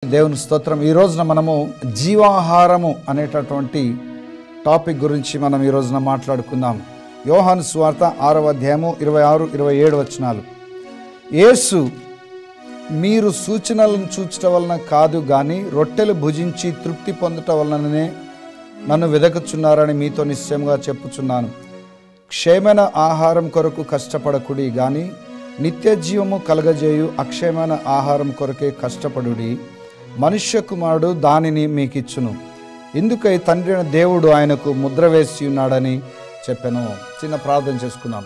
దేవుని స్తోత్రం. ఈ రోజున మనము జీవాహారము అనేటటువంటి టాపిక్ గురించి మనం ఈ రోజున మాట్లాడుకుందాం. యోహాను సువార్త 6వ అధ్యాయము 26-27 వచనాలు. యేసు, మీరు సూచనలను చూచటం వలన కాదు గాని రొట్టెలు భుజించి తృప్తి పొందటం వలననే నన్ను వెదకుచున్నారని మీతో నిశ్చయంగా చెప్పుచున్నాను. క్షేమైన ఆహారం కొరకు కష్టపడకుడి గాని నిత్య జీవము కలగజేయు అక్షయమైన ఆహారం కొరకే కష్టపడుడి. మనుష్య కుమారుడు దానిని మీకిచ్చును. ఇందుకై తండ్రి అయిన దేవుడు ఆయనకు ముద్ర వేసి ఉన్నాడని చెప్పాను. చిన్న ప్రార్థన చేసుకున్నాం.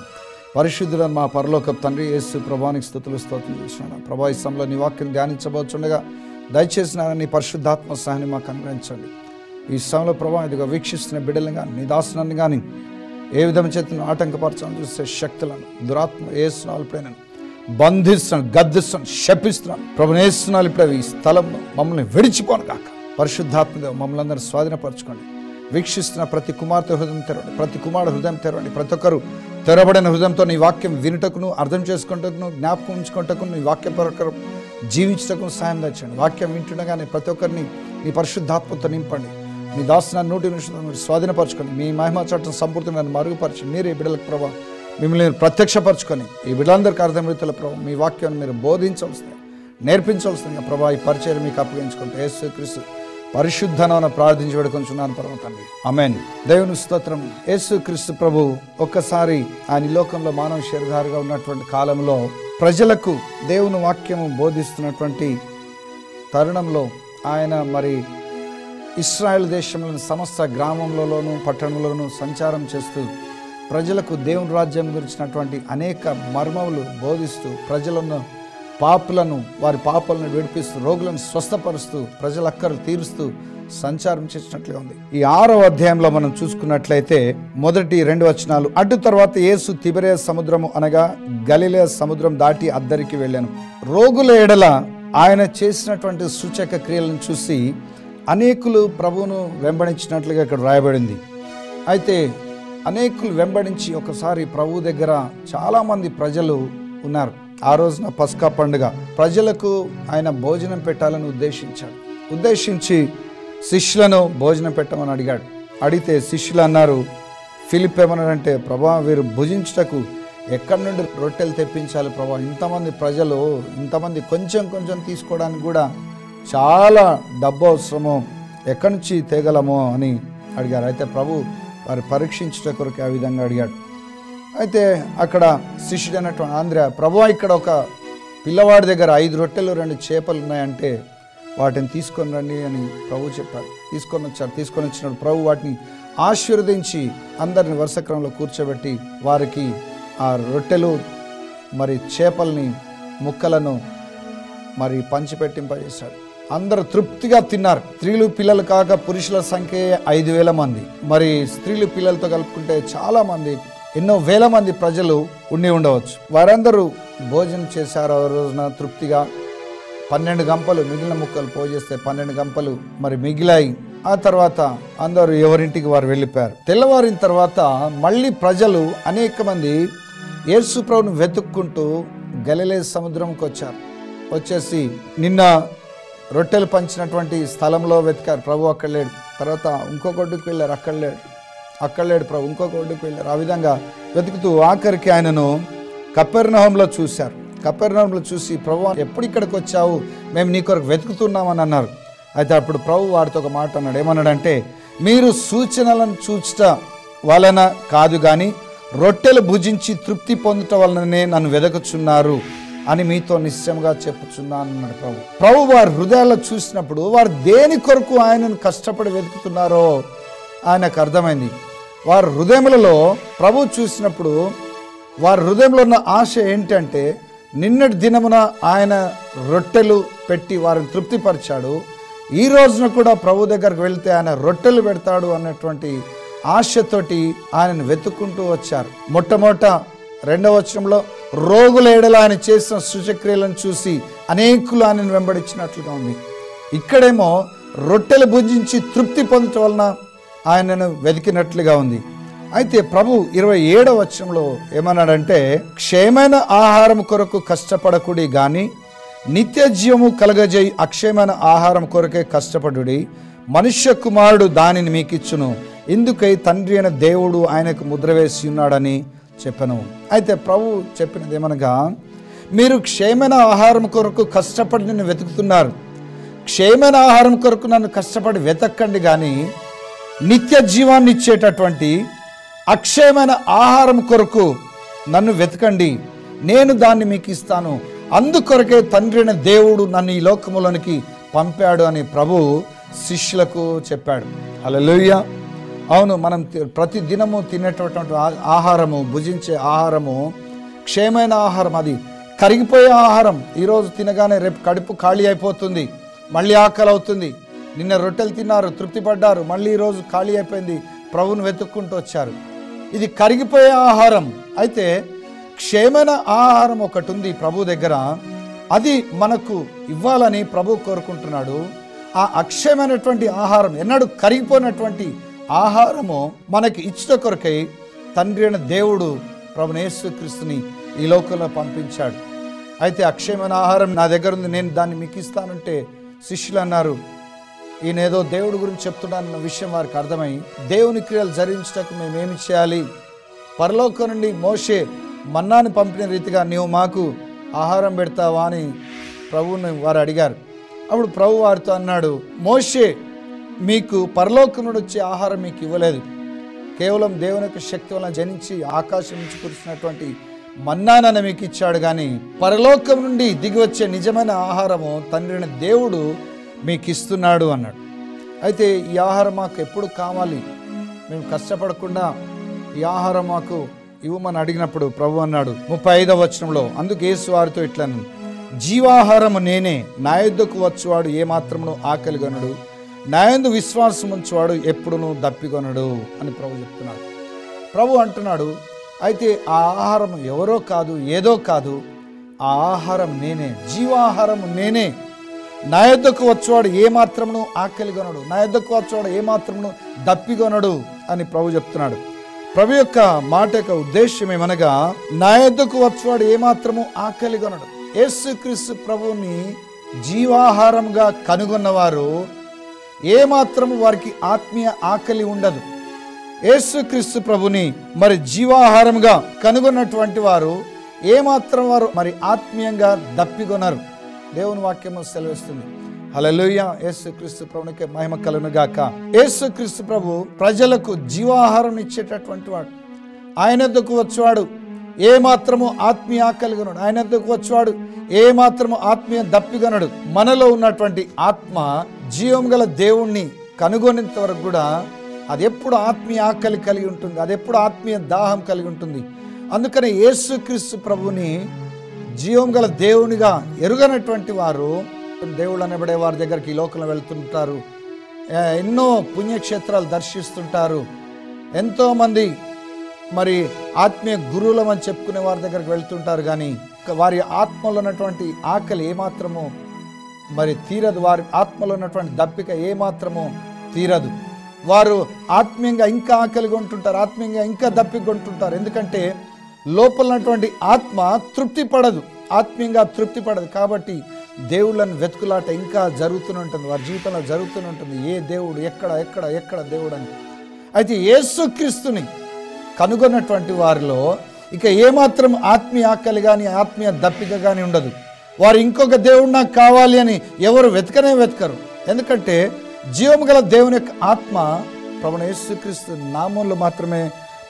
పరిశుద్ధులను మా పరలోకపు తండ్రి, యేసు ప్రభువానికి స్తుతులు స్తోత్రం చేస్తున్నాను. ప్రభా, ఈ సమయంలో నీ వాక్యం ధ్యానించబోతుండగా దయచేసి నీ పరిశుద్ధాత్మ సహాయాన్ని మాకు అనుగ్రహించండి. ఈ సమయంలో ప్రభా, ఇదిగా వీక్షిస్తున్న బిడ్డలను కానీ నీ దాసునాన్ని కానీ ఏ విధమైన చేతులను ఆటంకపరచాలని చూస్తే శక్తులను దురాత్మ ఏసునాలు ప్రేరణ బంధిస్తున్నాను, గద్దిస్తున్నాను, శపిస్తున్నాను. ప్రభుని ఏసునాలు ఇప్పుడు ఈ స్థలం మమ్మల్ని విడిచిపోను కాక. పరిశుద్ధాత్మగా మమ్మల్ని అందరూ స్వాధీనపరచుకోండి. వీక్షిస్తున్న ప్రతి కుమార్తె హృదయం తెరవండి, ప్రతి కుమారుడు హృదయం తెరవండి. ప్రతి ఒక్కరు తెరబడిన హృదయంతో నీ వాక్యం వినుటకును, అర్థం చేసుకుంటకును, జ్ఞాపకం ఉంచుకుంటకును, నీ వాక్య ప్రకారం జీవించటకు సాయం తెచ్చండి. వాక్యం వింటుండగానే ప్రతి ఒక్కరిని నీ పరిశుద్ధాత్మతో నింపండి. మీ దాసుని నోటి నిమిషం స్వాధీనపరచుకొని మీ మహిమా చట్టం సంపూర్తిగా మరుగుపరిచి మీరే బిడ్డలకు ప్రభావ మిమ్మల్ని ప్రత్యక్షపరచుకొని ఈ బిడ్డలందరికీ అర్థమవుతున్న ప్రభావ మీ వాక్యాన్ని మీరు బోధించవలసింది, నేర్పించవలసిందిగా ప్రభావ ఈ పరిచయం మీకు అప్పగించుకుంటే యేసుక్రీస్తు పరిశుద్ధనామమున ప్రార్థించి వేడుకొంచున్నాను పరమ తండ్రి, ఆమేన్. దేవుని స్తోత్రం. యేసుక్రీస్తు ప్రభు ఒక్కసారి ఆయన లోకంలో మానవ శరీరధారిగా ఉన్నటువంటి కాలంలో ప్రజలకు దేవుని వాక్యము బోధిస్తున్నటువంటి తరుణంలో ఆయన మరి ఇశ్రాయేల్ దేశంలోని సమస్త గ్రామంలోనూ పట్టణంలోనూ సంచారం చేస్తూ ప్రజలకు దేవుని రాజ్యం గురించినటువంటి అనేక మర్మములు బోధిస్తూ ప్రజలను పాపులను వారి పాపాలను విడిపిస్తూ రోగులను స్వస్థపరుస్తూ ప్రజల అక్కర్లు తీరుస్తూ సంచారం చేసినట్లుగా ఉంది. ఈ 6వ అధ్యాయంలో మనం చూసుకున్నట్లయితే మొదటి 2 వచనాలు. అటు తర్వాత యేసు తిబెరియా సముద్రము అనగా గలిలయ సముద్రం దాటి అద్దరికి వెళ్ళాను. రోగుల ఎడల ఆయన చేసినటువంటి సూచక క్రియలను చూసి అనేకులు ప్రభువును వెంబడించినట్లుగా ఇక్కడ రాయబడింది. అయితే అనేకులు వెంబడించి ఒకసారి ప్రభు దగ్గర చాలామంది ప్రజలు ఉన్నారు. ఆ రోజున పస్కా పండుగ ప్రజలకు ఆయన భోజనం పెట్టాలని ఉద్దేశించి శిష్యులను భోజనం పెట్టమని అడిగాడు. అడిగితే శిష్యులు అన్నారు, ఫిలిప్ ఏమన్నాడంటే, ప్రభా, వీరు భుజించుటకు ఎక్కడి నుండి రొట్టెలు తెప్పించాలి ప్రభా? ఇంతమంది ప్రజలు, ఇంతమంది కొంచెం తీసుకోవడానికి కూడా చాలా డబ్బు అవసరమో, ఎక్కడి నుంచి తేగలమో అని అడిగారు. అయితే ప్రభు వారు పరీక్షించుట కొరకు ఆ విధంగా అడిగాడు. అయితే అక్కడ శిష్యుడు అన్నటువంటి ఆంధ్ర, ప్రభు, ఇక్కడ ఒక పిల్లవాడి దగ్గర 5 రొట్టెలు 2 చేపలు ఉన్నాయంటే వాటిని తీసుకొని రండి అని ప్రభు చెప్పాడు. తీసుకొని వచ్చినప్పుడు ప్రభు వాటిని ఆశీర్వదించి అందరిని వరుస క్రమంలో కూర్చోబెట్టి వారికి ఆ రొట్టెలు మరి చేపల్ని ముక్కలను మరి పంచిపెట్టింపజేశాడు. అందరూ తృప్తిగా తిన్నారు. స్త్రీలు పిల్లలు కాక పురుషుల సంఖ్య 5,000 మంది. మరి స్త్రీలు పిల్లలతో కలుపుకుంటే చాలా మంది, ఎన్నో వేల మంది ప్రజలు ఉండి ఉండవచ్చు. వారందరూ భోజనం చేశారు. ఆ రోజున తృప్తిగా 12 గంపలు మిగిలిన ముక్కలు పోజేస్తే 12 గంపలు మరి మిగిలాయి. ఆ తర్వాత అందరూ ఎవరింటికి వారు వెళ్ళిపోయారు. తెల్లవారిన తర్వాత మళ్ళీ ప్రజలు అనేక మంది యేసు ప్రభువును వెతుక్కుంటూ గలిలయ సముద్రంకి వచ్చారు. వచ్చేసి నిన్న రొట్టెలు పంచినటువంటి స్థలంలో వెతికారు. ప్రభు అక్కడ లేడు. తర్వాత ఇంకొక ఒడ్డుకు వెళ్ళారు, అక్కడ లేడు ప్రభు. ఇంకొక ఒడ్డుకు వెళ్ళారు. ఆ విధంగా వెతుకుతూ ఆఖరికి ఆయనను కపెర్నహూములో చూశారు. కపెర్నహూములో చూసి, ప్రభు, ఎప్పుడు ఇక్కడికి వచ్చావు? మేము నీ కొరకు వెతుకుతున్నామని అన్నారు. అయితే అప్పుడు ప్రభు వారితో ఒక మాట అన్నాడు. ఏమన్నాడంటే, మీరు సూచనలను చూచట వలన కాదు కానీ రొట్టెలు భుజించి తృప్తి పొందటం వలననే నన్ను వెదకుచున్నారు అని మీతో నిశ్చయంగా చెప్పుచున్నాను అన్నాడు ప్రభు. ప్రభు వారి హృదయాల్లో చూసినప్పుడు వారు దేని కొరకు ఆయనను కష్టపడి వెతుకుతున్నారో ఆయనకు అర్థమైంది. వారి హృదయములలో ప్రభు చూసినప్పుడు వారి హృదయంలో ఉన్న ఆశ ఏంటంటే, నిన్నటి దినమున ఆయన రొట్టెలు పెట్టి వారిని తృప్తిపరిచాడు, ఈ రోజున కూడా ప్రభు దగ్గరకు వెళ్తే ఆయన రొట్టెలు పెడతాడు అన్నటువంటి ఆశతోటి ఆయనను వెతుక్కుంటూ వచ్చారు. మొట్టమొదట 2వ వచనంలో రోగుల ఎడల ఆయన చేసిన సూచక్రియలను చూసి అనేకులు ఆయనను వెంబడించినట్లుగా ఉంది. ఇక్కడేమో రొట్టెలు భుజించి తృప్తి పొందటం వలన ఆయనను వెతికినట్లుగా ఉంది. అయితే ప్రభు 27వ వచనంలో ఏమన్నాడంటే, క్షేమైన ఆహారం కొరకు కష్టపడకుడి గాని నిత్య జీవము కలగజేయి అక్షయమైన ఆహారం కొరకే కష్టపడుడి, మనుష్య కుమారుడు దానిని మీకిచ్చును, ఇందుకై తండ్రి అయిన దేవుడు ఆయనకు ముద్ర వేసి ఉన్నాడని చెప్పను. అయితే ప్రభు చెప్పినది ఏమనగా, మీరు క్షయమైన ఆహారం కొరకు కష్టపడి నన్ను వెతుకుతున్నారు. క్షయమైన ఆహారం కొరకు నన్ను కష్టపడి వెతకండి, కానీ నిత్య జీవాన్ని ఇచ్చేటటువంటి అక్షయమైన ఆహారం కొరకు నన్ను వెతకండి, నేను దాన్ని మీకు ఇస్తాను. అందుకొరకే తండ్రి అయిన దేవుడు నన్ను ఈ లోకములోనికి పంపాడు అని ప్రభు శిష్యులకు చెప్పాడు. హల్లెలూయా. అవును, మనం ప్రతి దినము తినేటటువంటి ఆహారము, భుజించే ఆహారము క్షయమైన ఆహారం, అది కరిగిపోయే ఆహారం. ఈరోజు తినగానే రేపు కడుపు ఖాళీ అయిపోతుంది, మళ్ళీ ఆకలి అవుతుంది. నిన్న రొట్టెలు తిన్నారు, తృప్తి పడ్డారు, మళ్ళీ ఈరోజు ఖాళీ అయిపోయింది, ప్రభువును వెతుక్కుంటూ వచ్చారు. ఇది కరిగిపోయే ఆహారం. అయితే క్షయమైన ఆహారం ఒకటి ఉంది ప్రభు దగ్గర, అది మనకు ఇవ్వాలని ప్రభు కోరుకుంటున్నాడు. ఆ అక్షయమైనటువంటి ఆహారం, ఎన్నడూ కరిగిపోయినటువంటి ఆహారము మనకి ఇచ్చిన కొరకై తండ్రి అయిన దేవుడు ప్రభువైన యేసుక్రీస్తుని ఈ లోకంలో పంపించాడు. అయితే అక్షయమైన ఆహారం నా దగ్గర ఉంది, నేను దాన్ని మీకు ఇస్తానంటే శిష్యులు అన్నారు, ఈయనేదో దేవుడి గురించి చెప్తున్నానన్న విషయం వారికి అర్థమై, దేవుని క్రియలు జరిగించటకు మేమేమి చేయాలి? పరలోకం నుండి మోషే మన్నాని పంపిన రీతిగా నీవు మాకు ఆహారం పెడతావా అని ప్రభువుని వారు అడిగారు. అప్పుడు ప్రభు వారితో అన్నాడు, మోషే మీకు పరలోకం నుండి వచ్చే ఆహారం మీకు ఇవ్వలేదు, కేవలం దేవుని యొక్క శక్తి వలన జనించి ఆకాశం నుంచి కురిసినటువంటి మన్నానని మీకు ఇచ్చాడు, కానీ పరలోకం నుండి దిగి వచ్చే నిజమైన ఆహారము తండ్రి అయిన దేవుడు మీకు ఇస్తున్నాడు అన్నాడు. అయితే ఈ ఆహారం మాకు ఎప్పుడు కావాలి, మేము కష్టపడకుండా ఈ ఆహారం మాకు ఇవ్వమని అడిగినప్పుడు ప్రభు అన్నాడు 35వ వచనంలో, అందుకు యేసు వారితో ఇట్లను, జీవాహారము నేనే, నా యొద్దకు వచ్చువాడు ఏమాత్రమును ఆకలిగొనడు, నా యందు విశ్వాసం ఉంచువాడు ఎప్పుడునూ దప్పికొనడు అని ప్రభు చెప్తున్నాడు. ప్రభు అంటున్నాడు, అయితే ఆ ఆహారం ఎవరో కాదు, ఏదో కాదు, ఆ ఆహారం నేనే, జీవాహారము నేనే. నా యొద్దకు వచ్చేవాడు ఏమాత్రమును ఆకలిగొనడు, నా యొద్దకు వచ్చేవాడు ఏమాత్రమును దప్పికొనడు అని ప్రభు చెప్తున్నాడు. ప్రభు యొక్క మాట యొక్క ఉద్దేశం ఏమనగా, నా యొద్దకు వచ్చేవాడు ఏమాత్రము ఆకలిగొనడు. యేసుక్రీస్తు ప్రభువుని జీవాహారంగా కనుగొన్నవారు ఏమాత్రము వారికి ఆత్మీయ ఆకలి ఉండదు. యేసుక్రీస్తు ప్రభుని మరి జీవాహారంగా కనుగొన్నటువంటి వారు ఏమాత్రం వారు మరి ఆత్మీయంగా దప్పికొనరు. దేవుని వాక్యము సెలవిస్తుంది. హల్లెలూయా. యేసుక్రీస్తు ప్రభునికి మహిమ కలుగును గాక. యేసుక్రీస్తు ప్రభు ప్రజలకు జీవాహారం ఇచ్చేటటువంటి వాడు. ఆయన వద్దకు వచ్చేవాడు ఏమాత్రము ఆత్మీయ ఆకలిగొనడు, ఆయన వద్దకు వచ్చేవాడు ఏమాత్రము ఆత్మీయ దప్పిగొనడు. మనలో ఉన్నటువంటి ఆత్మ జీవం గల దేవుణ్ణి కనుగొనేంత వరకు కూడా అది ఎప్పుడు ఆత్మీయ ఆకలి కలిగి ఉంటుంది, అది ఎప్పుడు ఆత్మీయ దాహం కలిగి ఉంటుంది. అందుకని యేసుక్రీస్తు ప్రభుని జీవం గల దేవునిగా ఎరుగనటువంటి వారు, దేవుళ్ళు అనబడే వారి దగ్గరికి ఈ లోకంలో వెళ్తుంటారు, ఎన్నో పుణ్యక్షేత్రాలు దర్శిస్తుంటారు, ఎంతోమంది మరి ఆత్మీయ గురువులం అని చెప్పుకునే వారి దగ్గరికి వెళ్తుంటారు, కానీ వారి ఆత్మలో ఉన్నటువంటి ఆకలి ఏమాత్రము మరి తీరదు, వారి ఆత్మలో ఉన్నటువంటి దప్పిక ఏమాత్రము తీరదు. వారు ఆత్మీయంగా ఇంకా ఆకలిగా ఉంటుంటారు, ఆత్మీయంగా ఇంకా దప్పిగా ఉంటుంటారు. ఎందుకంటే లోపల ఉన్నటువంటి ఆత్మ తృప్తి పడదు, ఆత్మీయంగా తృప్తి పడదు. కాబట్టి దేవుళ్ళని వెతుకులాట ఇంకా జరుగుతూనే ఉంటుంది, వారి జీవితంలో జరుగుతూనే ఉంటుంది. ఏ దేవుడు, ఎక్కడ ఎక్కడ ఎక్కడ దేవుడు అని. అయితే యేసుక్రీస్తుని కనుగొన్నటువంటి వారిలో ఇక ఏమాత్రం ఆత్మీయ ఆకలి కానీ ఆత్మీయ దప్పిక కానీ ఉండదు. వారు ఇంకొక దేవుడు నాకు కావాలి అని ఎవరు వెతకరు. ఎందుకంటే జీవము గల దేవుని యొక్క ఆత్మ ప్రభువైన యేసుక్రీస్తు నామంలో మాత్రమే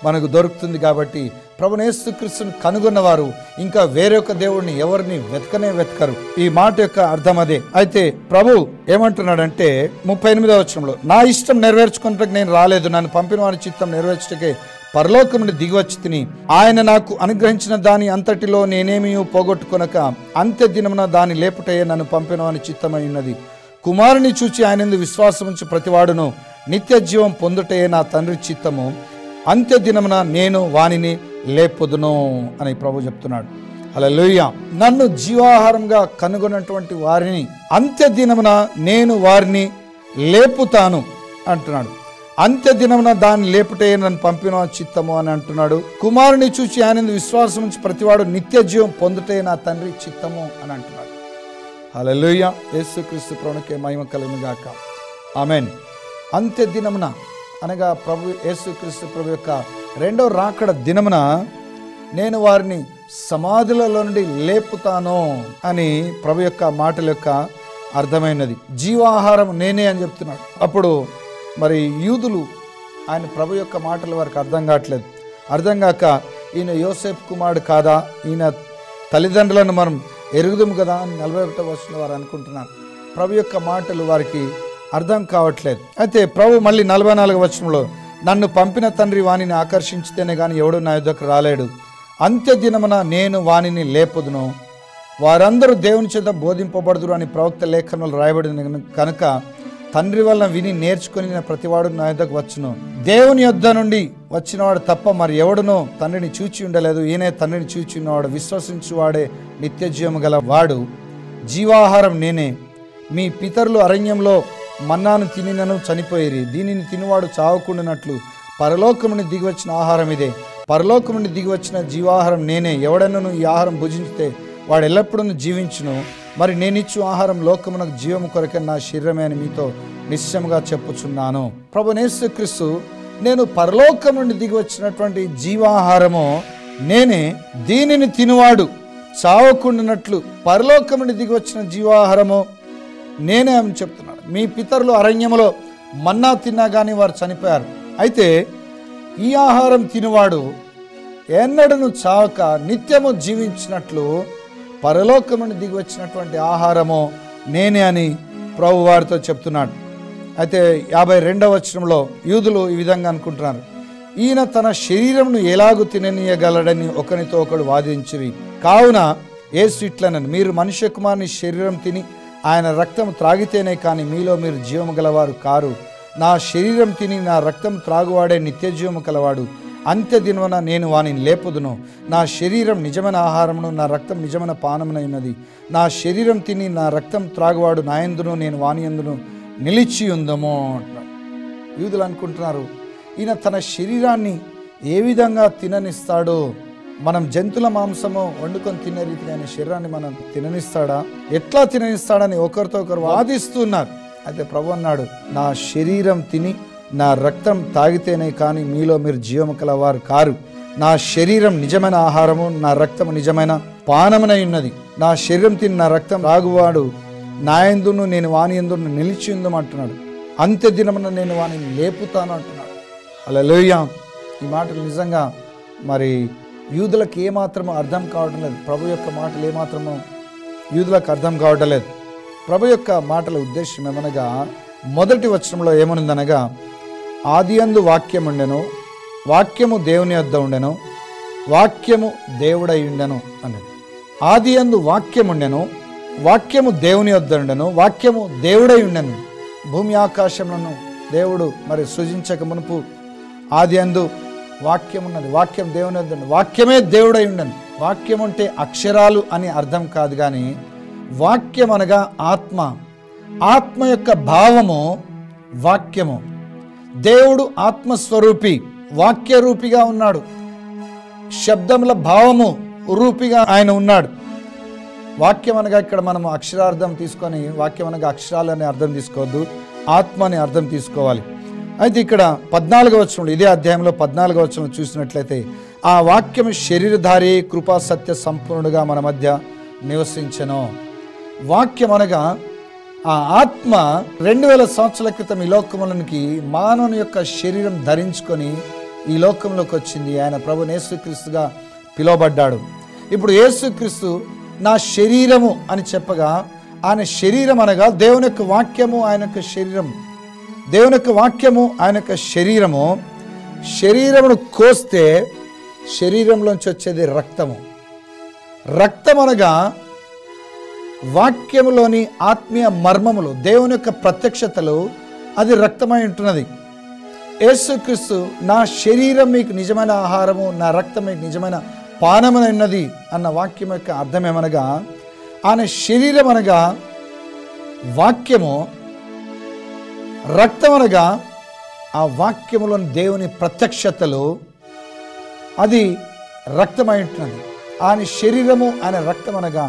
మనకు దొరుకుతుంది. కాబట్టి ప్రభువైన యేసుక్రీస్తుని కనుగొన్నవారు ఇంకా వేరొక దేవుడిని ఎవరిని వెతకరు. ఈ మాట యొక్క అర్థం అదే. అయితే ప్రభు ఏమంటున్నాడంటే 38వ వచనంలో, నా ఇష్టం నెరవేర్చుకున్నట్టుకు నేను రాలేదు, నన్ను పంపిన వారి చిత్తం నెరవేర్చుటకే పరలోకం నుండి దిగివచ్చి తిని, ఆయన నాకు అనుగ్రహించిన దాని అంతటిలో నేనేమీ పోగొట్టుకొనక అంత్య దినమున దాని లేపుటయే నన్ను పంపిన వాని చిత్తమై ఉన్నది. కుమారుని చూచి ఆయనందు విశ్వాసం ఉంచి ప్రతివాడును నిత్య జీవం పొందుటయే నా తండ్రి చిత్తము. అంత్య దినమున నేను వానిని లేపుదును అని ప్రభు చెప్తున్నాడు. హల్లెలూయా. నన్ను జీవాహారంగా కనుగొన్నటువంటి వారిని అంత్య దినమున నేను వారిని లేపుతాను అంటున్నాడు. అంత్య దినమున దాన్ని లేపుటే నన్ను పంపిన చిత్తము అని అంటున్నాడు. కుమారుని చూచి ఆయనందు విశ్వాసం ఉంచి ప్రతివాడు నిత్య జీవం పొందుటే నా తండ్రి చిత్తము అని అంటున్నాడు. హల్లెలూయా. యేసుక్రీస్తు ప్రభువుకే మహిమ కలుగును గాక. ఆమేన్. అంత్య దినమున అనగా ప్రభు యేసుక్రీస్తు ప్రభు యొక్క రెండో రాకడ దినమున నేను వారిని సమాధులలో నుండి లేపుతాను అని ప్రభు యొక్క మాటల యొక్క అర్థమైనది. జీవాహారం నేనే అని చెప్తున్నాడు. అప్పుడు మరి యూదులు ఆయన ప్రభు యొక్క మాటలు వారికి అర్థం కావట్లేదు. అర్థం కాక ఈయన యోసేపు కుమారుడు కాదా, ఈయన తల్లిదండ్రులను మనం ఎరుగుదుము కదా అని 41వ వచనంలో వారు అనుకుంటున్నారు. ప్రభు యొక్క మాటలు వారికి అర్థం కావట్లేదు. అయితే ప్రభు మళ్ళీ 44వ వచనంలో నన్ను పంపిన తండ్రి వానిని ఆకర్షించితేనే కానీ ఎవడు నా యొద్దకు రాలేడు. అంత్య దినమున నేను వానిని లేపుదును, వారందరూ దేవుని చేత బోధింపబడుదురు అని ప్రవక్త లేఖనంలో రాయబడిన కనుక తండ్రి వలన విని నేర్చుకుని ప్రతివాడు నా యొద్దకు వచ్చును. దేవుని యొద్ద నుండి వచ్చినవాడు తప్ప మరి ఎవడునో తండ్రిని చూచి ఉండలేదు. ఈయనే తండ్రిని చూచి ఉన్నవాడు, విశ్వసించువాడే నిత్య జీవము గల వాడు. జీవాహారం నేనే. మీ పితరులు అరణ్యంలో మన్నాను తినినను చనిపోయిరి. దీనిని తినువాడు చావకుండానట్లు పరలోకము నుండి దిగివచ్చిన ఆహారం ఇదే. పరలోకము నుండి దిగివచ్చిన జీవాహారం నేనే. ఎవడైనాను ఈ ఆహారం భుజించితే వాడు ఎల్లప్పుడూ జీవించును. మరి నేనిచ్చు ఆహారం లోకమునకు జీవము కొరకే నా శరీరమే అని మీతో నిశ్చయముగా చెప్పుచున్నాను. ప్రభువైన యేసుక్రీస్తు నేను పరలోకం నుండి దిగి వచ్చినటువంటి జీవాహారము నేనే, దీనిని తినువాడు చావకుండానట్లు పరలోకం నుండి దిగి వచ్చిన జీవాహారము నేనే అని చెప్తున్నాడు. మీ పితరులు అరణ్యములో మన్నా తిన్నా కానీ వారు చనిపోయారు. అయితే ఈ ఆహారం తినువాడు ఎన్నడను చావక నిత్యము జీవించినట్లు పరలోకం నుండి దిగి వచ్చినటువంటి ఆహారము నేనే అని ప్రభు వారితో చెప్తున్నాడు. అయితే 52వ వచనంలో యూదులు ఈ విధంగా అనుకుంటున్నారు, ఈయన తన శరీరమును ఎలాగూ తిననీయగలడని ఒకనితో ఒకడు వాదించిరి. కావున యేసు ఇట్లనను, మీరు మనుష్య కుమారుని శరీరం తిని ఆయన రక్తం త్రాగితేనే కానీ మీలో మీరు జీవము గలవారు కారు. నా శరీరం తిని నా రక్తం త్రాగువాడే నిత్య జీవము కలవాడు. అంత్య దినమున నేను వానిని లేపుదును. నా శరీరం నిజమైన ఆహారమును, నా రక్తం నిజమైన పానమునైనది. నా శరీరం తిని నా రక్తం త్రాగువాడు నా యందును, నేను వాని యందును నిలిచి ఉందము అంటున్నాడు. యూదులు అనుకుంటున్నారు, ఈయన తన శరీరాన్ని ఏ విధంగా తిననిస్తాడో, మనం జంతువుల మాంసము వండుకొని తినే రీతిగా ఆయన శరీరాన్ని మనం తిననిస్తాడా, ఎట్లా తిననిస్తాడని ఒకరితో ఒకరు వాదిస్తున్నారు. అయితే ప్రభు అన్నాడు, నా శరీరం తిని నా రక్తం తాగితేనే కానీ మీలో మీరు జీవము కలవారు కారు. నా శరీరం నిజమైన ఆహారము, నా రక్తము నిజమైన పానమునై ఉన్నది. నా శరీరం తిని నా రక్తం తాగువాడు నా యందును, నేను వాని యందును నిలిచి ఉందం అంటున్నాడు. అంత్య దినమున నేను వానిని లేపుతాను అంటున్నాడు. హల్లెలూయా. ఈ మాటలు నిజంగా మరి యూదులకు ఏమాత్రమో అర్థం కావడం లేదు. ప్రభు యొక్క మాటలు ఏమాత్రమో యూదులకు అర్థం కావడం లేదు. ప్రభు యొక్క మాటల ఉద్దేశం ఏమనగా, మొదటి వచనంలో ఏమనుందనగా, ఆదియందు వాక్యం ఉండెను, వాక్యము దేవుని యొద్ద ఉండెను, వాక్యము దేవుడై ఉండెను అన్నది. ఆదియందు వాక్యం ఉండెను, వాక్యము దేవుని యొద్ద ఉండెను, వాక్యము దేవుడై ఉండెను. భూమి ఆకాశములను దేవుడు మరి సృజించక మునుపు ఆదియందు వాక్యం ఉన్నది, వాక్యం దేవుని యొద్ద ఉండెను, వాక్యమే దేవుడై ఉండెను. వాక్యం అంటే అక్షరాలు అని అర్థం కాదు, కానీ వాక్యం అనగా ఆత్మ. ఆత్మ యొక్క భావము వాక్యము. దేవుడు ఆత్మస్వరూపి, వాక్యరూపిగా ఉన్నాడు. శబ్దముల భావము రూపిగా ఆయన ఉన్నాడు. వాక్యం అనగా ఇక్కడ మనము అక్షరార్థం తీసుకొని, వాక్యం అనగా అక్షరాలని అర్థం తీసుకోవద్దు, ఆత్మ అని అర్థం తీసుకోవాలి. అయితే ఇక్కడ 14వ వచనంలో, ఇదే అధ్యాయంలో 14వ వచనంలో చూసినట్లయితే, ఆ వాక్యం శరీరధారి కృపా సత్య సంపూర్ణుడుగా మన మధ్య నివసించెను. వాక్యం అనగా ఆ ఆత్మ 2000 సంవత్సరాల క్రితం ఈ లోకములోనికి మానవుని యొక్క శరీరం ధరించుకొని ఈ లోకంలోకి వచ్చింది. ఆయన ప్రభు యేసుక్రీస్తుగా పిలువబడ్డాడు. ఇప్పుడు యేసుక్రీస్తు నా శరీరము అని చెప్పగా, ఆయన శరీరం అనగా దేవుని యొక్క వాక్యము, ఆయన యొక్క శరీరం. దేవుని యొక్క వాక్యము, ఆయన యొక్క శరీరము. శరీరమును కోస్తే శరీరంలోంచి వచ్చేది రక్తము. రక్తం అనగా వాక్యములోని ఆత్మీయ మర్మములు, దేవుని యొక్క ప్రత్యక్షతలు, అది రక్తమై ఉంటున్నది. యేసుక్రీస్తు నా శరీరం మీకు నిజమైన ఆహారము, నా రక్తం మీకు నిజమైన పానమునైనది అన్న వాక్యం యొక్క అర్థం ఏమనగా, ఆయన శరీరం అనగా వాక్యము, రక్తం అనగా ఆ వాక్యములోని దేవుని ప్రత్యక్షతలు, అది రక్తమై ఉంటున్నది. ఆయన శరీరము, ఆయన రక్తం అనగా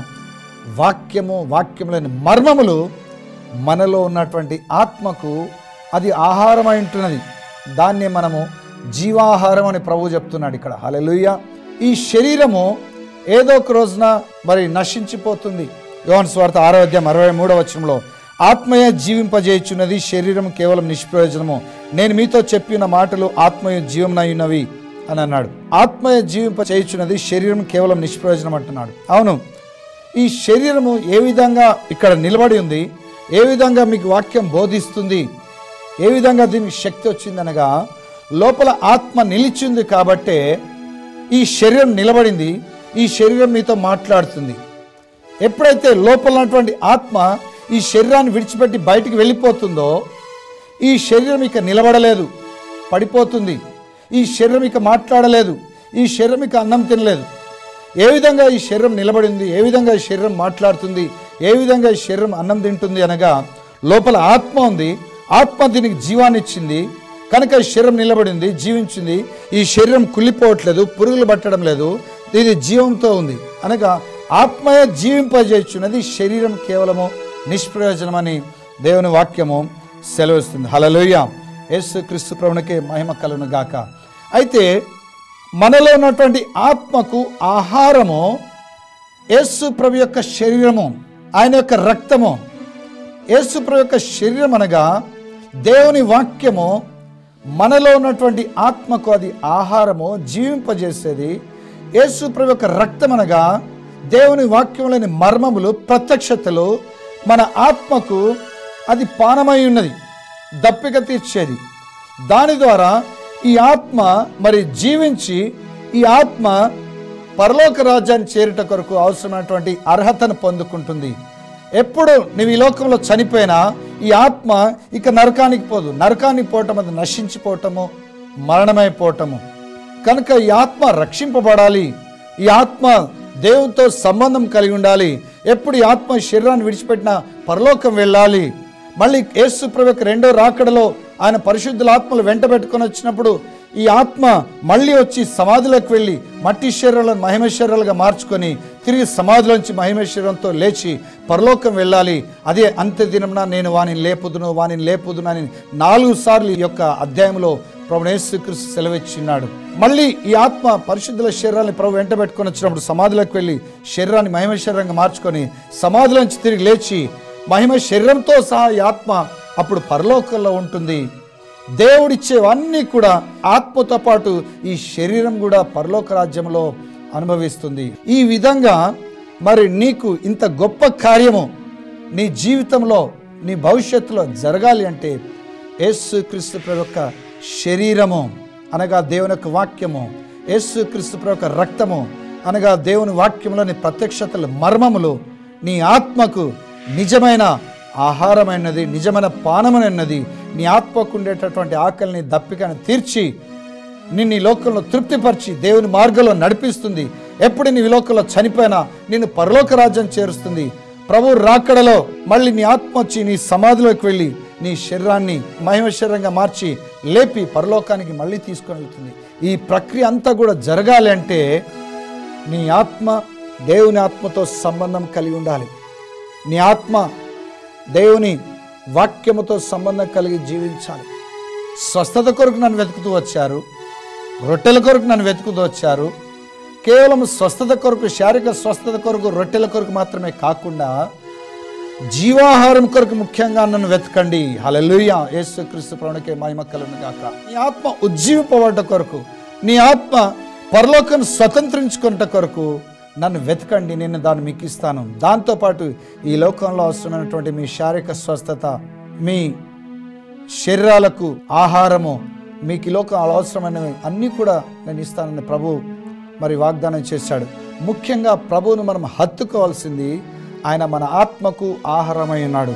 వాక్యము, వాక్యములోని మర్మములు మనలో ఉన్నటువంటి ఆత్మకు అది ఆహారమై ఉంటున్నది. దాన్నే మనము జీవాహారం అని ప్రభువు చెప్తున్నాడు ఇక్కడ. హల్లెలూయా. ఈ శరీరము ఏదో ఒక రోజున మరి నశించిపోతుంది. యోహాను సువార్త 6:63 ఆత్మయే జీవింపజేయుచున్నది, శరీరం కేవలం నిష్ప్రయోజనము. నేను మీతో చెప్పిన మాటలు ఆత్మయు జీవమునయున్నవి అని అన్నాడు. ఆత్మయే జీవింపజేయుచున్నది, శరీరం కేవలం నిష్ప్రయోజనం అంటున్నాడు. అవును, ఈ శరీరము ఏ విధంగా ఇక్కడ నిలబడి ఉంది, ఏ విధంగా మీకు వాక్యం బోధిస్తుంది, ఏ విధంగా దీనికి శక్తి వచ్చిందనగా లోపల ఆత్మ నిలిచింది కాబట్టే ఈ శరీరం నిలబడింది. ఈ శరీరం మీతో మాట్లాడుతుంది. ఎప్పుడైతే లోపల ఉన్నటువంటి ఆత్మ ఈ శరీరాన్ని విడిచిపెట్టి బయటికి వెళ్ళిపోతుందో ఈ శరీరం ఇక నిలబడలేదు, పడిపోతుంది. ఈ శరీరం ఇక మాట్లాడలేదు, ఈ శరీరం ఇక అన్నం తినలేదు. ఏ విధంగా ఈ శరీరం నిలబడింది, ఏ విధంగా ఈ శరీరం మాట్లాడుతుంది, ఏ విధంగా ఈ శరీరం అన్నం తింటుంది అనగా లోపల ఆత్మ ఉంది. ఆత్మ దీనికి జీవాన్ని ఇచ్చింది కనుక ఈ శరీరం నిలబడింది, జీవించింది. ఈ శరీరం కుళ్ళిపోవట్లేదు, పురుగులు పట్టడం లేదు, ఇది జీవంతో ఉంది. అనగా ఆత్మయే జీవింపజేయుచున్నది, శరీరం కేవలము నిష్ప్రయోజనమని దేవుని వాక్యము సెలవిస్తుంది. హల్లెలూయా. యేసు క్రీస్తు ప్రభువునికే మహిమ కలుగును గాక. అయితే మనలో ఉన్నటువంటి ఆత్మకు ఆహారము యేసు ప్రభు యొక్క శరీరము, ఆయన యొక్క రక్తము. యేసు ప్రభు యొక్క శరీరం అనగా దేవుని వాక్యము. మనలో ఉన్నటువంటి ఆత్మకు అది ఆహారము, జీవింపజేసేది. యేసు ప్రభు యొక్క రక్తం అనగా దేవుని వాక్యంలోని మర్మములు, ప్రత్యక్షతలు. మన ఆత్మకు అది పానమై ఉన్నది, దప్పిక తీర్చేది. దాని ద్వారా ఈ ఆత్మ మరి జీవించి ఈ ఆత్మ పరలోక రాజ్యాన్ని చేరుట కొరకు అవసరమైనటువంటి అర్హతను పొందుకుంటుంది. ఎప్పుడు నువ్వు ఈ లోకంలో చనిపోయినా ఈ ఆత్మ ఇక నరకానికి పోదు. నరకానికి పోవటం అది నశించిపోవటము, మరణమైపోవటము. కనుక ఈ ఆత్మ రక్షింపబడాలి, ఈ ఆత్మ దేవునితో సంబంధం కలిగి ఉండాలి. ఎప్పుడు ఈ ఆత్మ శరీరాన్ని విడిచిపెట్టినా పరలోకం వెళ్ళాలి. మళ్ళీ యేసు ప్రభు యొక్క రెండో రాకడలో ఆయన పరిశుద్ధుల ఆత్మలు వెంట పెట్టుకొని వచ్చినప్పుడు ఈ ఆత్మ మళ్ళీ వచ్చి సమాధిలోకి వెళ్ళి మట్టి శరీరాలను మహిమ శరీరాలుగా మార్చుకొని తిరిగి సమాధిలోంచి మహిమ శరీరంతో లేచి పరలోకం వెళ్ళాలి. అదే అంత్య దినమున నేను వానిని లేపుదును అని 4 సార్లు ఈ యొక్క అధ్యాయంలో ప్రభువు యేసుక్రీస్తు సెలవిచ్చినాడు. మళ్ళీ ఈ ఆత్మ పరిశుద్ధుల శరీరాన్ని ప్రభు వెంట పెట్టుకొని వచ్చినప్పుడు సమాధిలోకి వెళ్ళి శరీరాన్ని మహిమ శరీరంగా మార్చుకొని సమాధిలోంచి తిరిగి లేచి మహిమ శరీరంతో సహా ఈ ఆత్మ అప్పుడు పరలోకంలో ఉంటుంది. దేవుడిచ్చేవన్నీ కూడా ఆత్మతో పాటు ఈ శరీరం కూడా పరలోక రాజ్యంలో అనుభవిస్తుంది. ఈ విధంగా మరి నీకు ఇంత గొప్ప కార్యము నీ జీవితంలో, నీ భవిష్యత్తులో జరగాలి అంటే యేసుక్రీస్తు ప్రభు యొక్క శరీరము అనగా దేవుని యొక్క వాక్యము, యేసుక్రీస్తు ప్రభు యొక్క రక్తము అనగా దేవుని వాక్యంలోని ప్రత్యక్షతలు, మర్మములు నీ ఆత్మకు నిజమైన ఆహారమైనది, నిజమైన పానమైనది. నీ ఆత్మకు ఉండేటటువంటి ఆకలిని, దప్పికను తీర్చి నిన్ను ఈ లోకంలో తృప్తిపరిచి దేవుని మార్గంలో నడిపిస్తుంది. ఎప్పుడు నీ లోకంలో చనిపోయినా నిన్ను పరలోక రాజ్యం చేరుస్తుంది. ప్రభు రాకడలో మళ్ళీ నీ ఆత్మ వచ్చి నీ సమాధిలోకి వెళ్ళి నీ శరీరాన్ని మహిమ శరీరంగా మార్చి లేపి పరలోకానికి మళ్ళీ తీసుకొని వెళ్తుంది. ఈ ప్రక్రియ అంతా కూడా జరగాలి అంటే నీ ఆత్మ దేవుని ఆత్మతో సంబంధం కలిగి ఉండాలి. నీ ఆత్మ దేవుని వాక్యముతో సంబంధం కలిగి జీవించాలి. స్వస్థత కొరకు నన్ను వెతుకుతూ వచ్చారు, రొట్టెల కొరకు నన్ను వెతుకుతూ వచ్చారు. కేవలం స్వస్థత కొరకు, శారీరక స్వస్థత కొరకు, రొట్టెల కొరకు మాత్రమే కాకుండా జీవాహారం కొరకు ముఖ్యంగా నన్ను వెతకండి. హల్లెలూయా. యేసుక్రీస్తు ప్రభువునికే మహిమ కలుగును గాక. నీ ఆత్మ ఉజ్జీవింపబడ్డ కొరకు, నీ ఆత్మ పరలోకాన్ని స్వతంత్రించుకున్న కొరకు నన్ను వెతకండి, నేను దాన్ని మీకు ఇస్తాను. దాంతోపాటు ఈ లోకంలో అవసరమైనటువంటి మీ శారీరక స్వస్థత, మీ శరీరాలకు ఆహారము, మీకు ఈ లోకం అవసరమైనవి అన్నీ కూడా నేను ఇస్తానని ప్రభు మరి వాగ్దానం చేశాడు. ముఖ్యంగా ప్రభువును మనం హత్తుకోవాల్సింది ఆయన మన ఆత్మకు ఆహారమై ఉన్నాడు.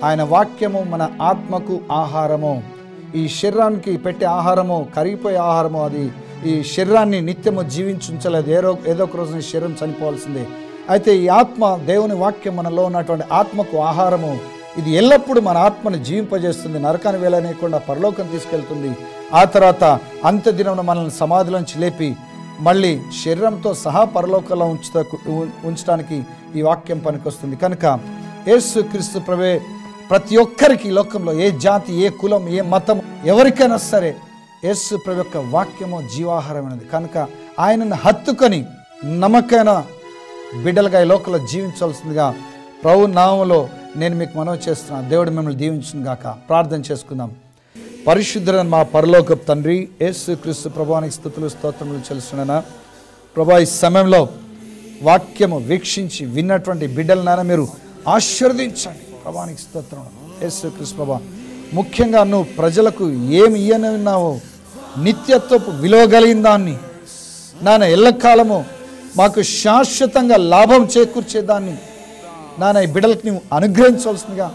ఆయన వాక్యము మన ఆత్మకు ఆహారము. ఈ శరీరానికి పెట్టే ఆహారము కరిగిపోయే ఆహారము. అది ఈ శరీరాన్ని నిత్యము జీవించుంచలేదు. ఏదో ఒక రోజు శరీరం చనిపోవాల్సిందే. అయితే ఈ ఆత్మ, దేవుని వాక్యం మనలో ఉన్నటువంటి ఆత్మకు ఆహారము. ఇది ఎల్లప్పుడూ మన ఆత్మను జీవింపజేస్తుంది, నరకాన్ని వేలనేయకుండా పరలోకం తీసుకెళ్తుంది. ఆ తర్వాత అంత్య దినమున మనల్ని సమాధిలోంచి లేపి మళ్ళీ శరీరంతో సహా పరలోకంలో ఉంచడానికి ఈ వాక్యం పనికొస్తుంది. కనుక యేసుక్రీస్తు ప్రభువే ప్రతి ఒక్కరికి ఈ లోకంలో ఏ జాతి, ఏ కులం, ఏ మతం, ఎవరికైనా సరే యేసు ప్రభు యొక్క వాక్యము జీవాహారమైనది. కనుక ఆయనను హత్తుకొని నమ్మకమైన బిడ్డలుగా ఈ లోకంలో జీవించాల్సిందిగా ప్రభు నామములో నేను మీకు మనవి చేస్తున్నాను. దేవుడు మిమ్మల్ని దీవించును గాక. ప్రార్థన చేసుకుందాం. పరిశుద్ధుడైన మా పరలోకపు తండ్రి, యేసుక్రీస్తు ప్రభువానికి స్తుతులు స్తోత్రములు చెల్లిస్తున్నాను. ప్రభు ఈ సమయంలో వాక్యము వీక్షించి విన్నటువంటి బిడ్డలనైనా మీరు ఆశీర్వదించండి. ప్రభువానికి స్తోత్రం. యేసుక్రీస్తు ప్రభువా, ముఖ్యంగా నువ్వు ప్రజలకు ఏమి ఇయ్యనున్నావో నిత్యత్వపు విలువ కలిగిన దాన్ని నాన్న ఎల్లకాలము మాకు శాశ్వతంగా లాభం చేకూర్చేదాన్ని నాన్న ఈ బిడ్డలకు నువ్వు అనుగ్రహించవలసిందిగా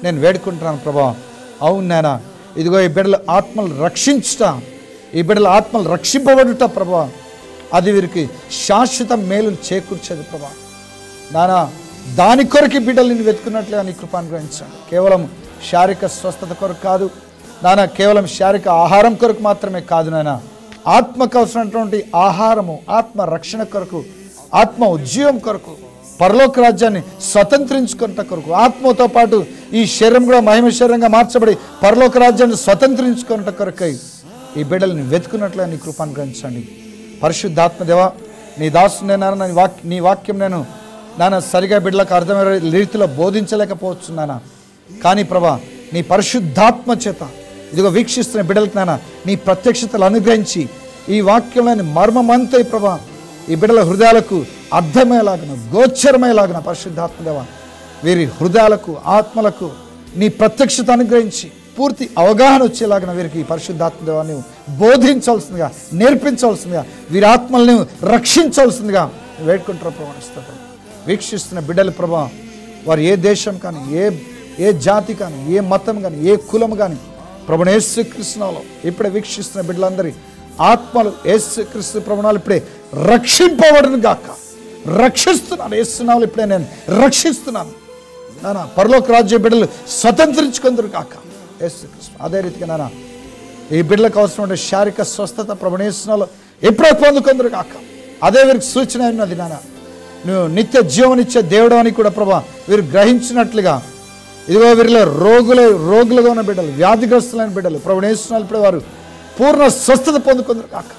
నేను వేడుకుంటున్నాను ప్రభా. అవును నాన్న, ఇదిగో ఈ బిడ్డల ఆత్మలు రక్షించుట, ఈ బిడ్డల ఆత్మలు రక్షింపబడుట ప్రభా, అది వీరికి శాశ్వత మేలును చేకూర్చేది ప్రభా. నాన్న దాని కొరకు బిడ్డలు నేను వెతుకున్నట్లుగా నీ కృప అనుగ్రహించండి. కేవలం శారీరక స్వస్థత కొరకు కాదు నాన్న, కేవలం శారీరక ఆహారం కొరకు మాత్రమే కాదు నాన్న, ఆత్మకు అవసరమైనటువంటి ఆహారము, ఆత్మ రక్షణ కొరకు, ఆత్మ ఉద్యోగం కొరకు, పరలోక రాజ్యాన్ని స్వతంత్రించుకున్న కొరకు, ఆత్మతో పాటు ఈ శరీరం కూడా మహిమ శరీరంగా మార్చబడి పరలోక రాజ్యాన్ని స్వతంత్రించుకున్న కొరకై ఈ బిడ్డల్ని వెతుకున్నట్లుగా నీ కృప అనుగ్రహించండి. పరిశుద్ధాత్మదేవ, నీ దాసునేనా నీ వాక్యం నేను నాన్న సరిగా బిడ్డలకు అర్థమయ్యే రీతిలో బోధించలేకపోతున్నానా, కానీ ప్రభా నీ పరిశుద్ధాత్మ చేత ఇదిగో వీక్షిస్తున్న బిడ్డలకు నాన్న నీ ప్రత్యక్షతలు అనుగ్రహించి ఈ వాక్యంలోని మర్మమంతా ప్రభా ఈ బిడ్డల హృదయాలకు అర్థమయ్యేలాగిన, గోచరమయ్యేలాగిన పరిశుద్ధాత్మదేవ వీరి హృదయాలకు, ఆత్మలకు నీ ప్రత్యక్షత అనుగ్రహించి పూర్తి అవగాహన వచ్చేలాగిన వీరికి పరిశుద్ధాత్మదేవాన్ని బోధించాల్సిందిగా, నేర్పించాల్సిందిగా, వీరి ఆత్మల్ని రక్షించాల్సిందిగా వేడుకుంటారు ప్రమాణిస్తారు. వీక్షిస్తున్న బిడ్డలు ప్రభా, వారు ఏ దేశం కానీ, ఏ జాతి కానీ, ఏ మతం కానీ, ఏ కులం కానీ ప్రభువైన యేసుక్రీస్తునామములో ఇప్పుడే వీక్షిస్తున్న బిడ్డలందరి ఆత్మలు యేసుక్రీస్తు ప్రభునామములో ఇప్పుడే రక్షింపబడును గాక. రక్షిస్తున్నాను యేసునామములో ఇప్పుడే నేను రక్షిస్తున్నాను నాన్న. పరలోక రాజ్య బిడ్డలు స్వతంత్రించుకుందరు గాక యేసుక్రీస్తు. అదే రీతిగా నాన్న ఈ బిడ్డలకు అవసరమైన శారీరక స్వస్థత ప్రభువైన యేసునామములో ఎప్పుడో పొందుకుందరు గాక. అదే వీరికి సూచన ఉన్నది నాన్న. నువ్వు నిత్య జీవనిచ్చే దేవుడు అని కూడా ప్రభా వీరు గ్రహించినట్లుగా ఇదిగో వీరిలో రోగులుగా ఉన్న బిడ్డలు, వ్యాధిగ్రస్తులైన బిడ్డలు ప్రభువైన యేసునామములో ఇప్పుడు వారు పూర్ణ స్వస్థత పొందుకుందరు కాక,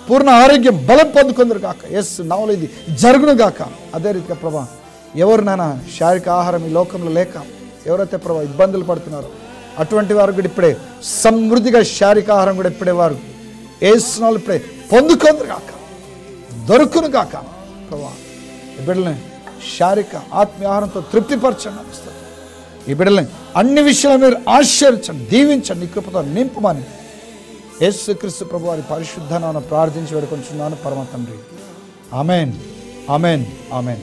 పూర్ణ ఆరోగ్యం బలం పొందుకుందరు కాక. యేసునామములో ఇది జరుగును గాక. అదే రీతిగా ప్రభా ఎవరు నాన్న శారీరక ఆహారం ఈ లోకంలో లేక ఎవరైతే ప్రభా ఇబ్బందులు పడుతున్నారో అటువంటి వారు కూడా ఇప్పుడే సమృద్ధిగా శారీరక ఆహారం కూడా ఇప్పుడే వారు యేసునామములో ఇప్పుడే పొందుకుందరు కాక, దొరుకును గాక. ప్రభా ఈ బిడ్డల్ని శారీరక ఆత్మీయ ఆహారంతో తృప్తిపరచండి అనిపిస్తారు. ఈ బిడ్డల్ని అన్ని విషయాలు మీరు ఆశీర్వదించండి, దీవించండి, నీ కృపతో నింపమని యేసుక్రీస్తు ప్రభు వారి పరిశుద్ధ నామమున ప్రార్థించి వేడుకొంచున్నాను పరమ తండ్రి. Amen, amen, amen.